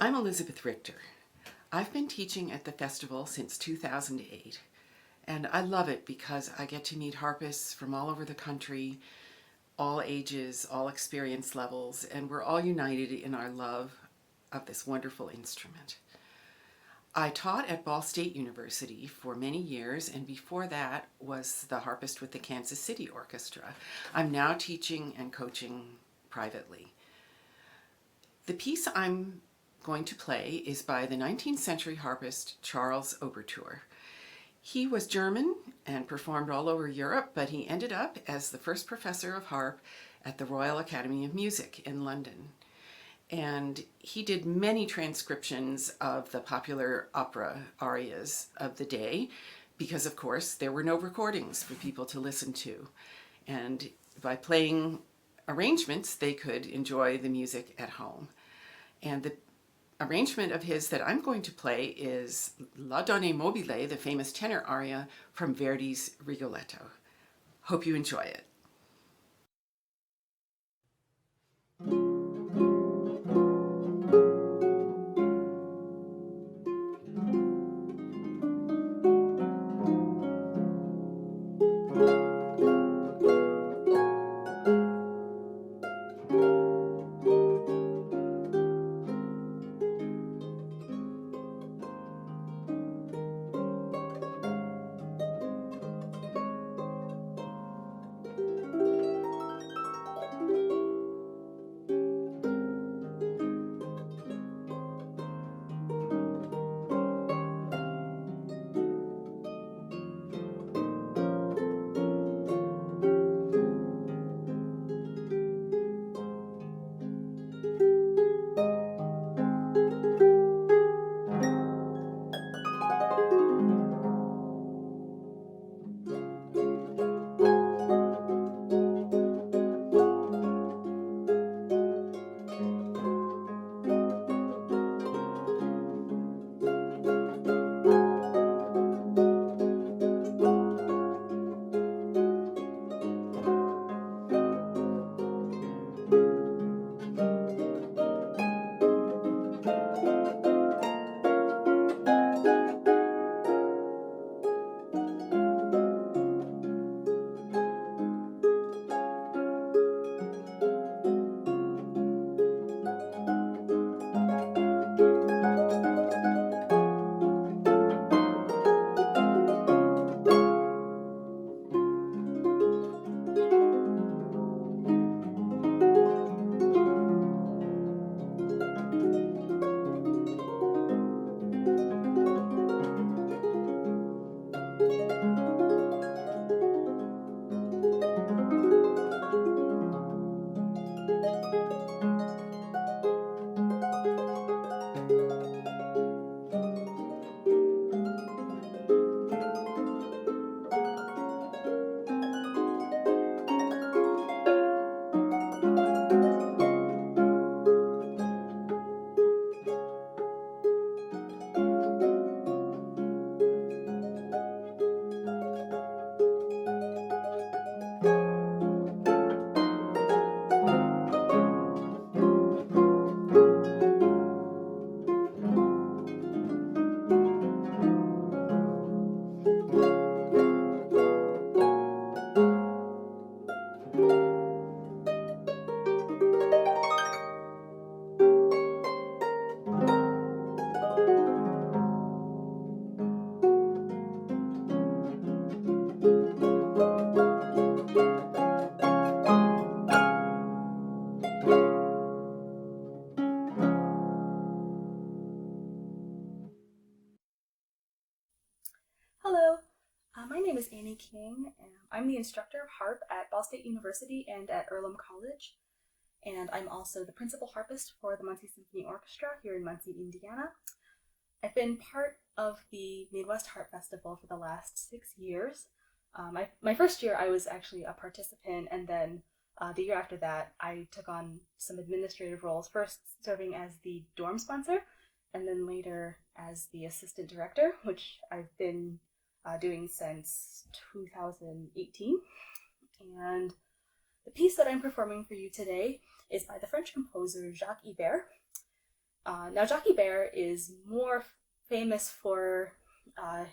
I'm Elizabeth Richter. I've been teaching at the festival since 2008, and I love it because I get to meet harpists from all over the country, all ages, all experience levels, and we're all united in our love of this wonderful instrument. I taught at Ball State University for many years, and before that was the harpist with the Kansas City Orchestra. I'm now teaching and coaching privately. The piece I'm going to play is by the 19th century harpist Charles Oberthur. He was German and performed all over Europe, but he ended up as the first professor of harp at the Royal Academy of Music in London. And he did many transcriptions of the popular opera arias of the day because, of course, there were no recordings for people to listen to. And by playing arrangements, they could enjoy the music at home. And the arrangement of his that I'm going to play is La Donna Mobile, the famous tenor aria from Verdi's Rigoletto. Hope you enjoy it. I'm the instructor of harp at Ball State University and at Earlham College, and I'm also the principal harpist for the Muncie Symphony Orchestra here in Muncie, Indiana. I've been part of the Midwest Harp Festival for the last 6 years. My first year I was actually a participant, and then the year after that I took on some administrative roles, first serving as the dorm sponsor, and then later as the assistant director, which I've been doing since 2018. And the piece that I'm performing for you today is by the French composer Jacques Ibert, Now, Jacques Ibert is more famous for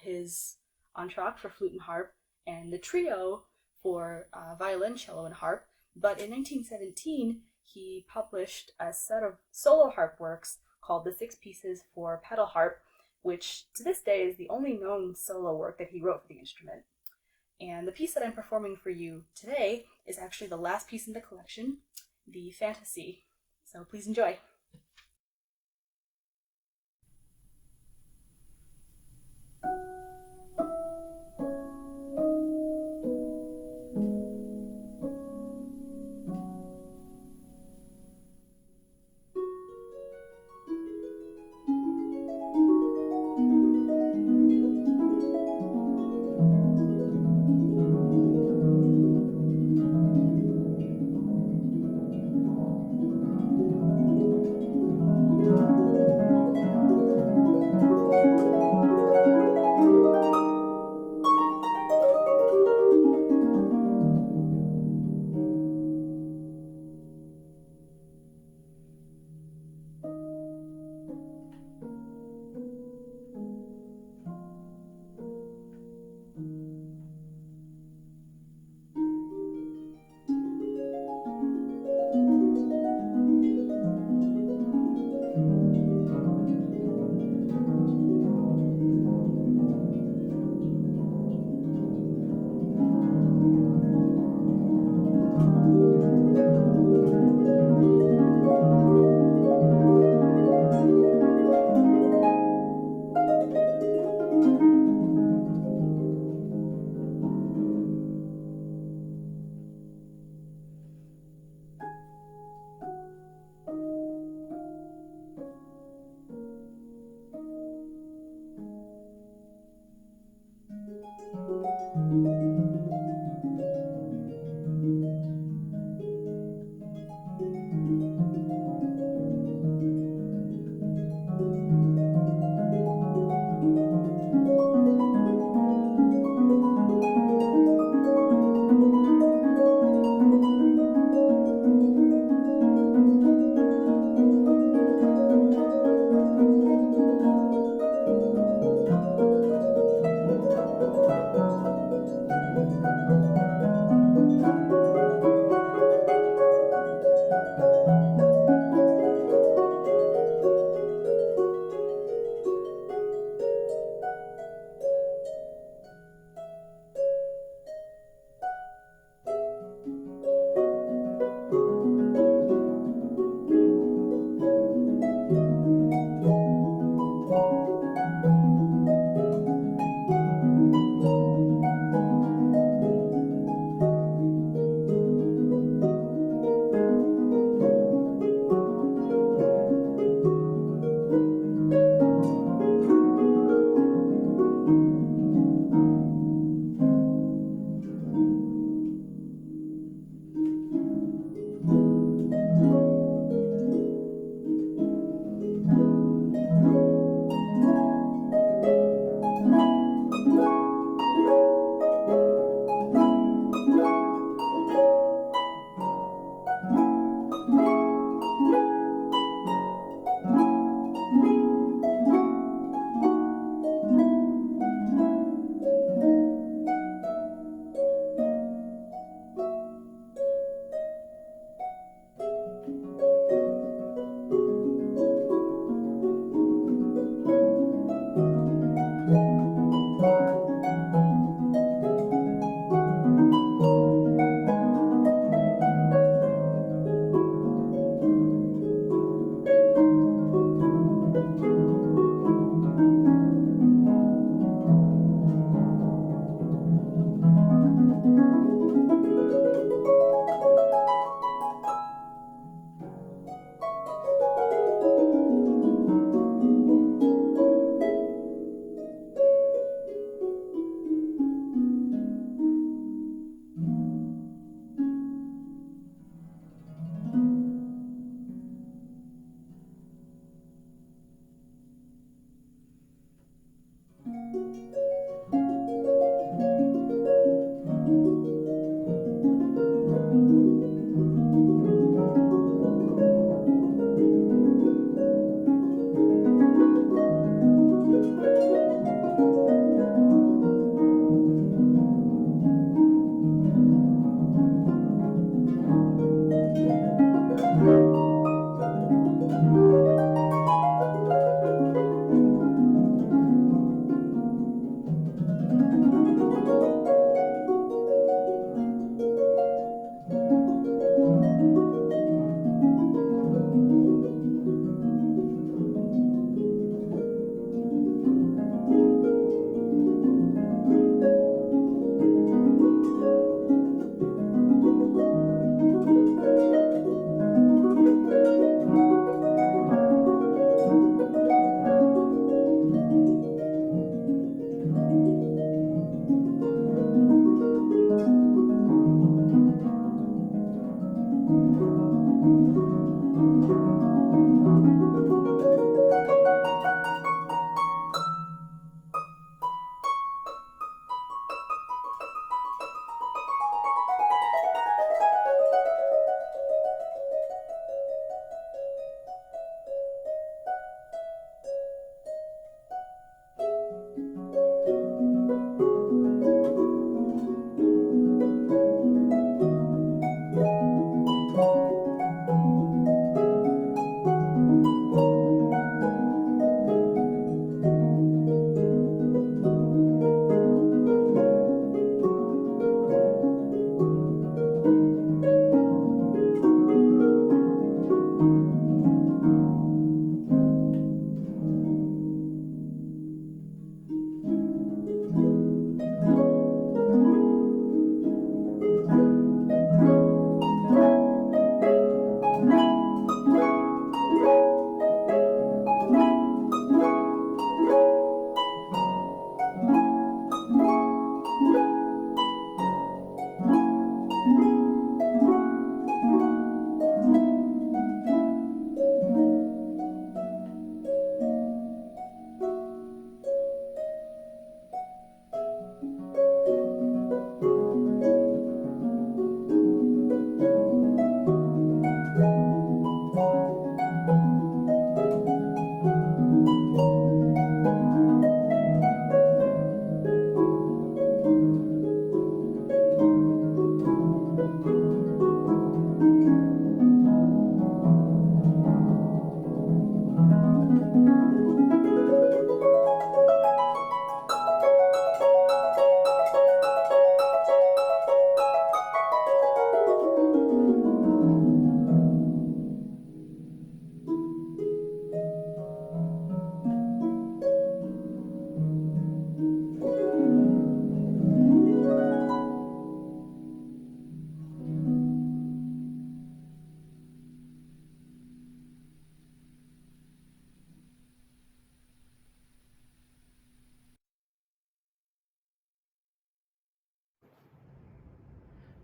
his entr'acte for flute and harp, and the trio for violin, cello, and harp. But in 1917, he published a set of solo harp works called The Six Pieces for Pedal Harp, which to this day is the only known solo work that he wrote for the instrument. And the piece that I'm performing for you today is actually the last piece in the collection, the Fantaisie. So please enjoy.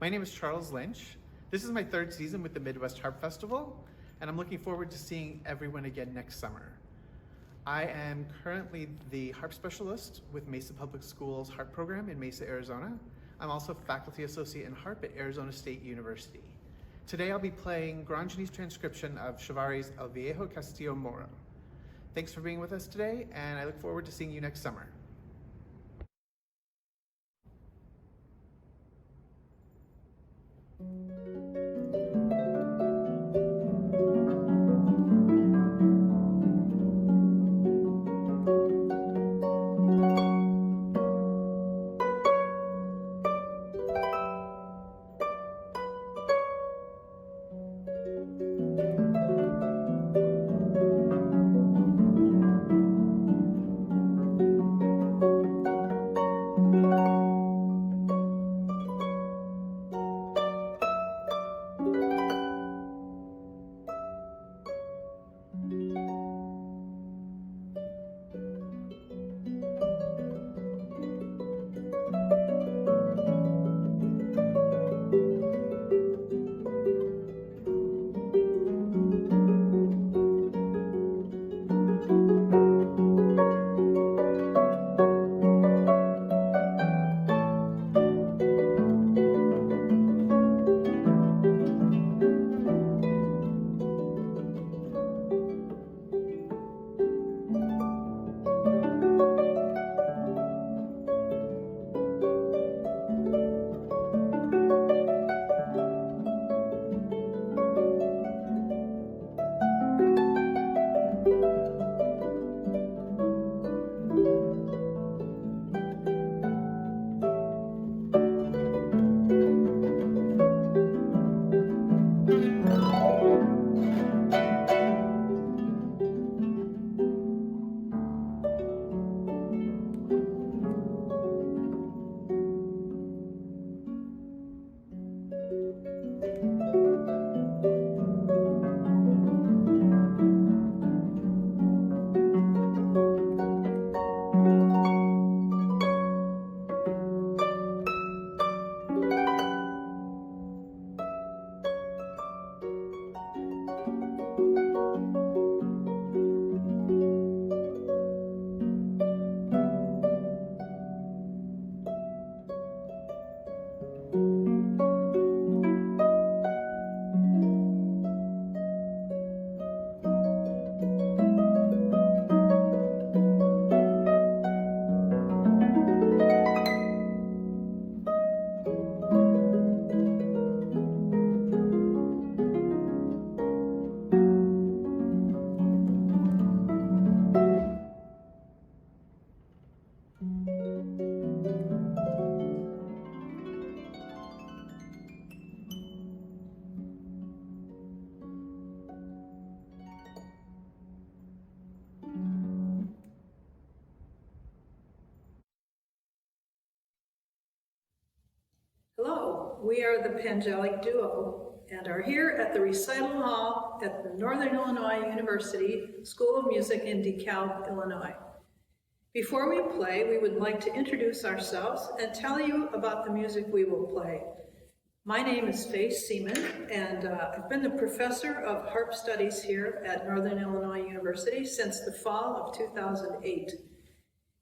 My name is Charles Lynch. This is my third season with the Midwest Harp Festival, and I'm looking forward to seeing everyone again next summer. I am currently the harp specialist with Mesa Public Schools harp program in Mesa, Arizona. I'm also faculty associate in harp at Arizona State University. Today I'll be playing Grandjany's transcription of Chavarri's El Viejo, Castillo, Moro. Thanks for being with us today, and I look forward to seeing you next summer. Hello, we are the Pangelic Duo and are here at the recital hall at the Northern Illinois University School of Music in DeKalb, Illinois. Before we play, we would like to introduce ourselves and tell you about the music we will play. My name is Faye Seeman, and I've been the professor of harp studies here at Northern Illinois University since the fall of 2008.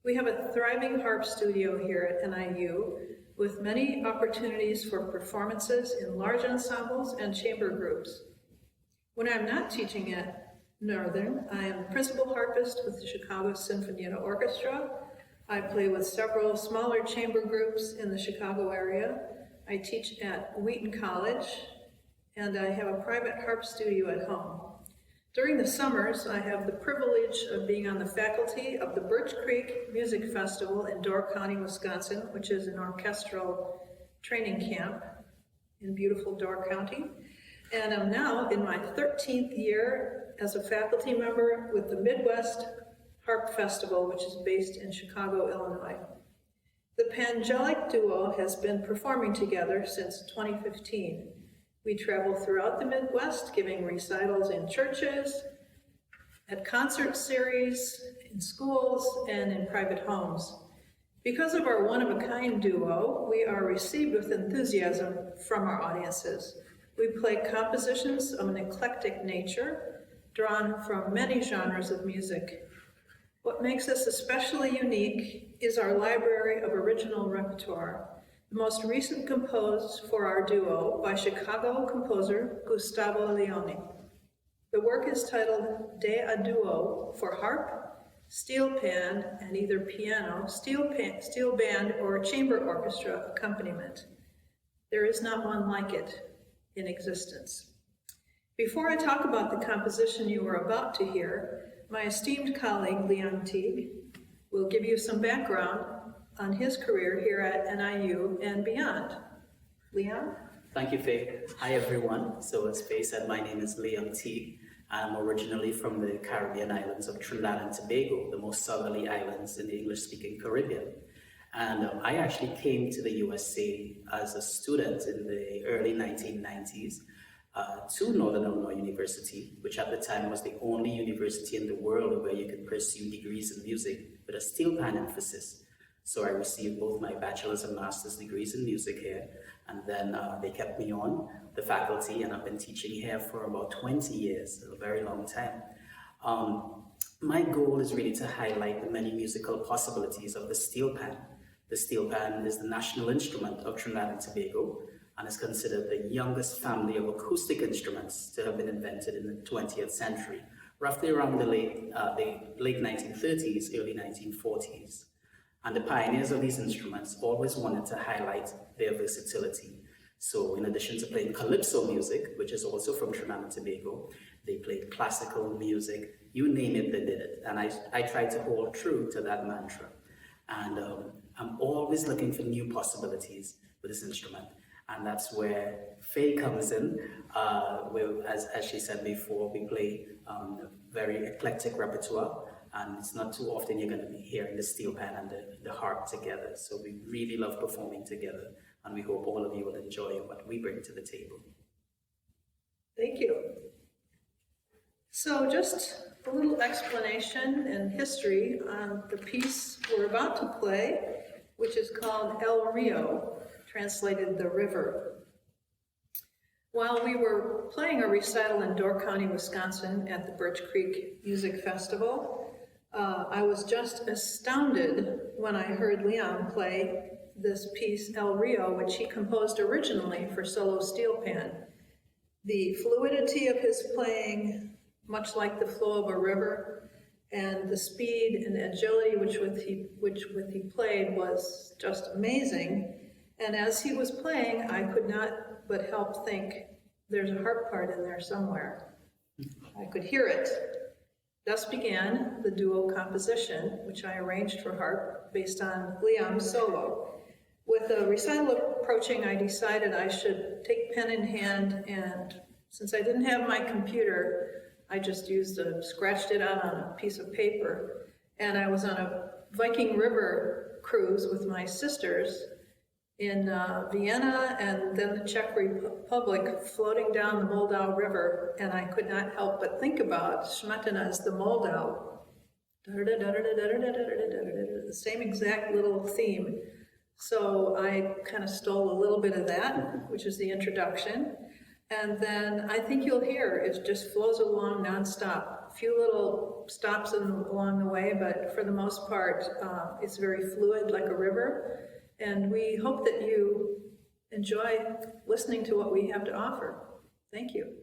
We have a thriving harp studio here at NIU with many opportunities for performances in large ensembles and chamber groups. When I'm not teaching at Northern, I am principal harpist with the Chicago Sinfonietta Orchestra. I play with several smaller chamber groups in the Chicago area. I teach at Wheaton College, and I have a private harp studio at home. During the summers, I have the privilege of being on the faculty of the Birch Creek Music Festival in Door County, Wisconsin, which is an orchestral training camp in beautiful Door County. And I'm now in my 13th year as a faculty member with the Midwest Harp Festival, which is based in Chicago, Illinois. The Pangelic Duo has been performing together since 2015. We travel throughout the Midwest, giving recitals in churches, at concert series, in schools, and in private homes. Because of our one-of-a-kind duo, we are received with enthusiasm from our audiences. We play compositions of an eclectic nature, drawn from many genres of music. What makes us especially unique is our library of original repertoire, the most recent composed for our duo by Chicago composer Gustavo Leone. The work is titled De a Duo for harp, steel pan, and either piano, steel band, or chamber orchestra accompaniment. There is not one like it in existence. Before I talk about the composition you are about to hear, my esteemed colleague Liam Teague will give you some background on his career here at NIU and beyond. Liam? Thank you, Faye. Hi, everyone. So as Faye said, my name is Liam Teague. I'm originally from the Caribbean islands of Trinidad and Tobago, the most southerly islands in the English-speaking Caribbean. And I actually came to the USA as a student in the early 1990s to Northern Illinois University, which at the time was the only university in the world where you could pursue degrees in music with a steel pan emphasis. So I received both my bachelor's and master's degrees in music here, and then they kept me on the faculty, and I've been teaching here for about 20 years, a very long time. My goal is really to highlight the many musical possibilities of the steel pan. The steel pan is the national instrument of Trinidad and Tobago, and is considered the youngest family of acoustic instruments to have been invented in the 20th century, roughly around the late 1930s, early 1940s. And the pioneers of these instruments always wanted to highlight their versatility. So in addition to playing calypso music, which is also from Trinidad and Tobago, they played classical music, you name it, they did it. And I tried to hold true to that mantra. And I'm always looking for new possibilities with this instrument. And that's where Faye comes in. As she said before, we play a very eclectic repertoire. And it's not too often you're going to be hearing the steel pan and the harp together. So we really love performing together, and we hope all of you will enjoy what we bring to the table. Thank you. So just a little explanation and history on the piece we're about to play, which is called El Rio, translated the river. While we were playing a recital in Door County, Wisconsin at the Birch Creek Music Festival, I was just astounded when I heard Liam play this piece, El Rio, which he composed originally for solo steel pan. The fluidity of his playing, much like the flow of a river, and the speed and agility which he played was just amazing. And as he was playing, I could not but help think, there's a harp part in there somewhere. I could hear it. Thus began the duo composition, which I arranged for harp based on Liam's solo. With the recital approaching, I decided I should take pen in hand, and since I didn't have my computer, I just scratched it out on a piece of paper. And I was on a Viking River cruise with my sisters in Vienna and then the Czech Republic, floating down the Moldau River, and I could not help but think about Smetana's The Moldau. The same exact little theme. So I kind of stole a little bit of that, which is the introduction. And then I think you'll hear it just flows along nonstop. A few little stops along the way, but for the most part, it's very fluid like a river. And we hope that you enjoy listening to what we have to offer. Thank you.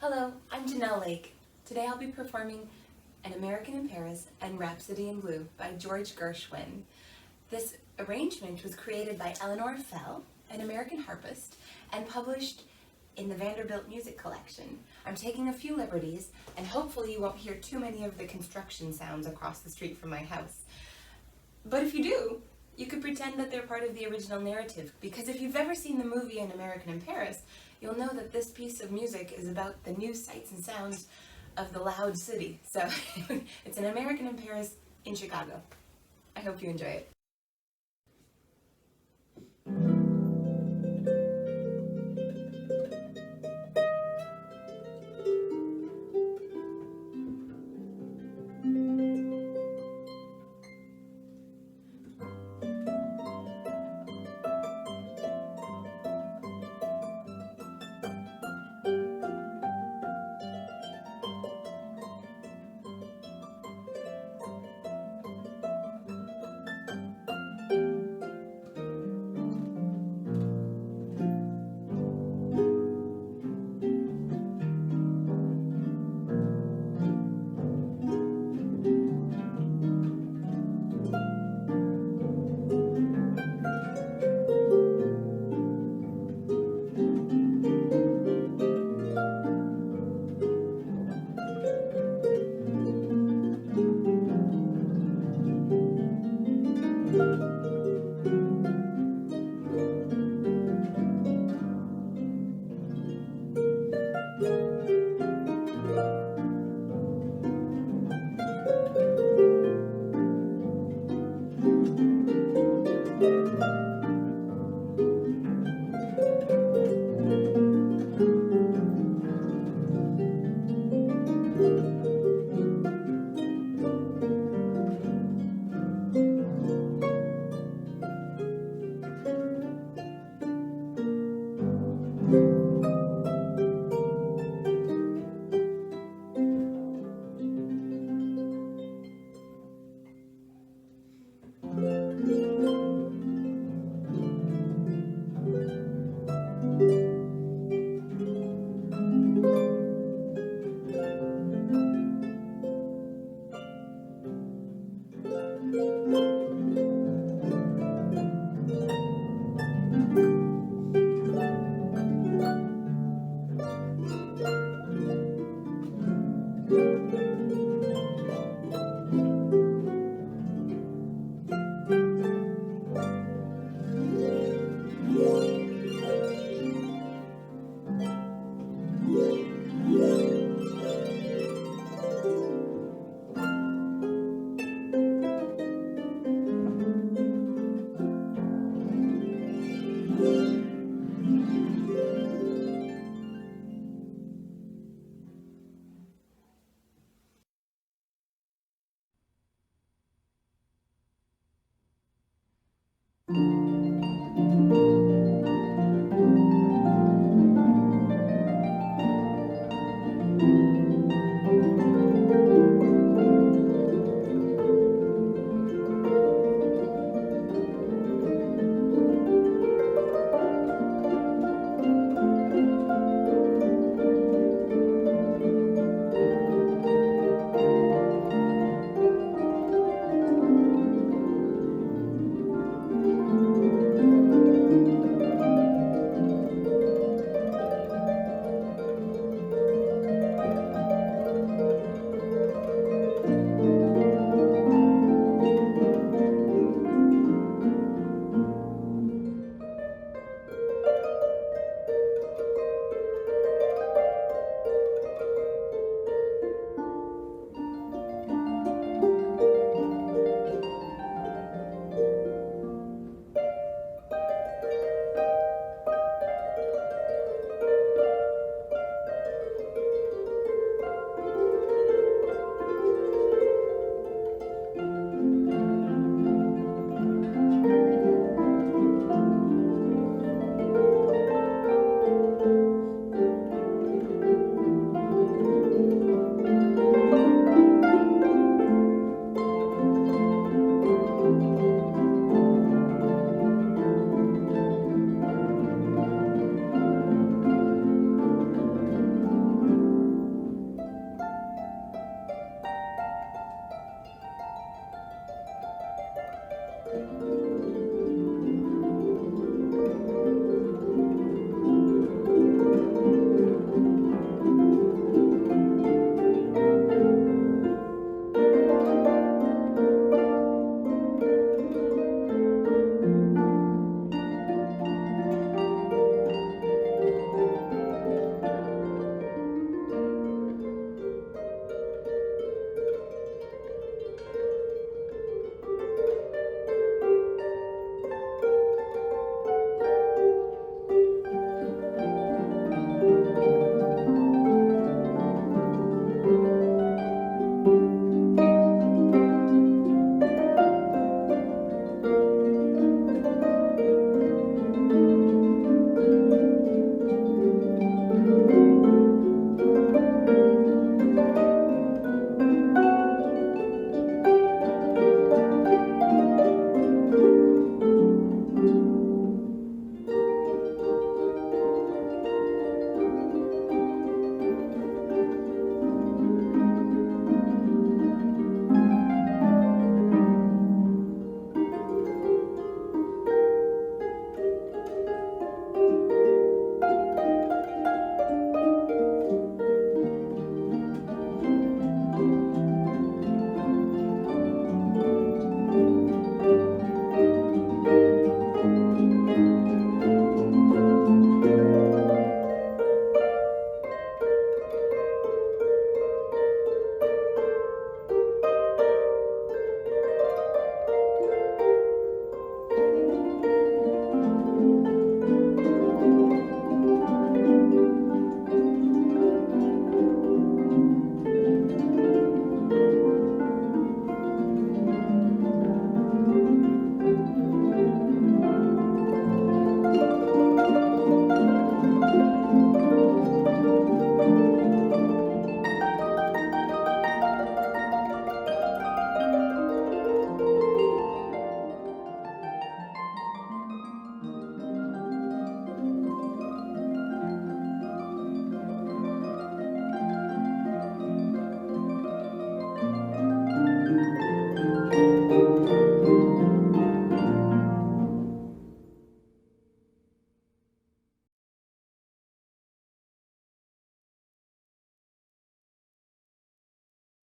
Hello, I'm Janelle Lake. Today I'll be performing An American in Paris and Rhapsody in Blue by George Gershwin. This arrangement was created by Eleanor, an American harpist, and published in the Vanderbilt Music Collection. I'm taking a few liberties, and hopefully you won't hear too many of the construction sounds across the street from my house. But if you do, you could pretend that they're part of the original narrative, because if you've ever seen the movie An American in Paris, you'll know that this piece of music is about the new sights and sounds of the loud city. So it's An American in Paris in Chicago. I hope you enjoy it.